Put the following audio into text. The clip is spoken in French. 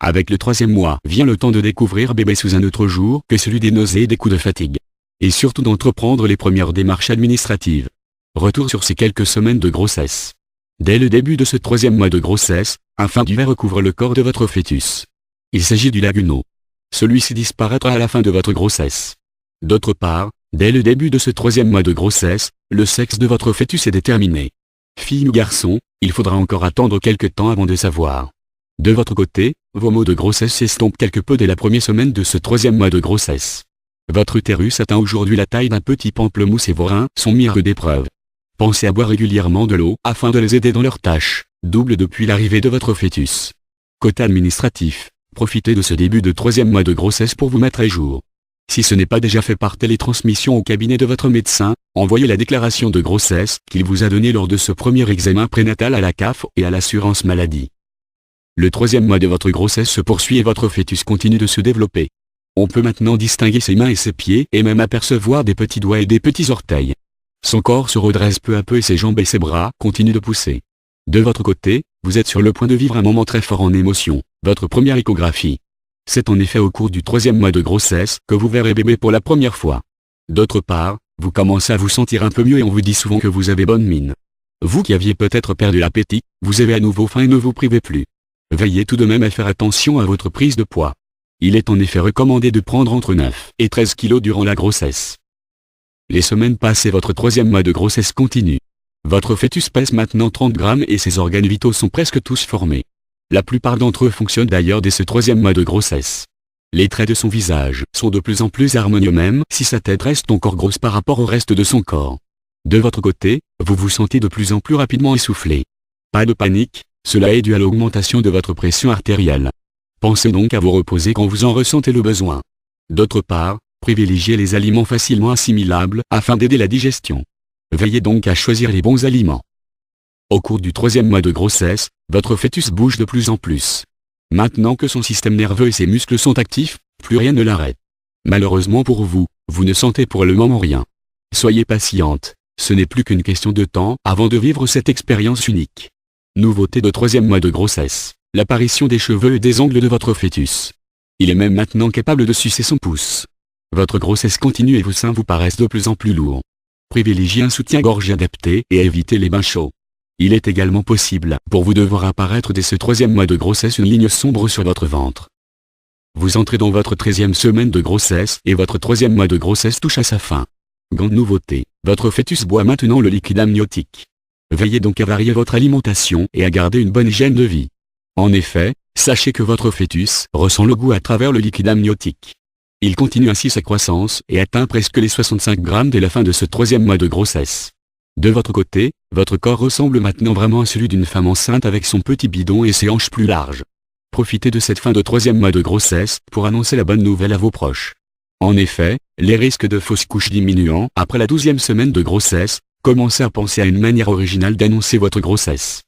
Avec le troisième mois vient le temps de découvrir bébé sous un autre jour que celui des nausées et des coups de fatigue. Et surtout d'entreprendre les premières démarches administratives. Retour sur ces quelques semaines de grossesse. Dès le début de ce troisième mois de grossesse, un fin duvet recouvre le corps de votre fœtus. Il s'agit du laguneau. Celui-ci disparaîtra à la fin de votre grossesse. D'autre part, dès le début de ce troisième mois de grossesse, le sexe de votre fœtus est déterminé. Fille ou garçon, il faudra encore attendre quelque temps avant de savoir. De votre côté, vos maux de grossesse s'estompent quelque peu dès la première semaine de ce troisième mois de grossesse. Votre utérus atteint aujourd'hui la taille d'un petit pamplemousse et vos reins sont mis à rude épreuve. Pensez à boire régulièrement de l'eau afin de les aider dans leurs tâches, double depuis l'arrivée de votre fœtus. Côté administratif, profitez de ce début de troisième mois de grossesse pour vous mettre à jour. Si ce n'est pas déjà fait par télétransmission au cabinet de votre médecin, envoyez la déclaration de grossesse qu'il vous a donnée lors de ce premier examen prénatal à la CAF et à l'assurance maladie. Le troisième mois de votre grossesse se poursuit et votre fœtus continue de se développer. On peut maintenant distinguer ses mains et ses pieds et même apercevoir des petits doigts et des petits orteils. Son corps se redresse peu à peu et ses jambes et ses bras continuent de pousser. De votre côté, vous êtes sur le point de vivre un moment très fort en émotion, votre première échographie. C'est en effet au cours du troisième mois de grossesse que vous verrez bébé pour la première fois. D'autre part, vous commencez à vous sentir un peu mieux et on vous dit souvent que vous avez bonne mine. Vous qui aviez peut-être perdu l'appétit, vous avez à nouveau faim et ne vous privez plus. Veillez tout de même à faire attention à votre prise de poids. Il est en effet recommandé de prendre entre 9 et 13 kg durant la grossesse. Les semaines passent et votre troisième mois de grossesse continue. Votre fœtus pèse maintenant 30 grammes et ses organes vitaux sont presque tous formés. La plupart d'entre eux fonctionnent d'ailleurs dès ce troisième mois de grossesse. Les traits de son visage sont de plus en plus harmonieux même si sa tête reste encore grosse par rapport au reste de son corps. De votre côté, vous vous sentez de plus en plus rapidement essoufflé. Pas de panique, cela est dû à l'augmentation de votre pression artérielle. Pensez donc à vous reposer quand vous en ressentez le besoin. D'autre part, privilégiez les aliments facilement assimilables afin d'aider la digestion. Veillez donc à choisir les bons aliments. Au cours du troisième mois de grossesse, votre fœtus bouge de plus en plus. Maintenant que son système nerveux et ses muscles sont actifs, plus rien ne l'arrête. Malheureusement pour vous, vous ne sentez pour le moment rien. Soyez patiente, ce n'est plus qu'une question de temps avant de vivre cette expérience unique. Nouveauté de troisième mois de grossesse, l'apparition des cheveux et des ongles de votre fœtus. Il est même maintenant capable de sucer son pouce. Votre grossesse continue et vos seins vous paraissent de plus en plus lourds. Privilégiez un soutien-gorge adapté et évitez les bains chauds. Il est également possible pour vous de voir apparaître dès ce troisième mois de grossesse une ligne sombre sur votre ventre. Vous entrez dans votre 13e semaine de grossesse et votre troisième mois de grossesse touche à sa fin. Grande nouveauté, votre fœtus boit maintenant le liquide amniotique. Veillez donc à varier votre alimentation et à garder une bonne hygiène de vie. En effet, sachez que votre fœtus ressent le goût à travers le liquide amniotique. Il continue ainsi sa croissance et atteint presque les 65 grammes dès la fin de ce troisième mois de grossesse. De votre côté, votre corps ressemble maintenant vraiment à celui d'une femme enceinte avec son petit bidon et ses hanches plus larges. Profitez de cette fin de troisième mois de grossesse pour annoncer la bonne nouvelle à vos proches. En effet, les risques de fausses couches diminuant après la 12e semaine de grossesse, commencez à penser à une manière originale d'annoncer votre grossesse.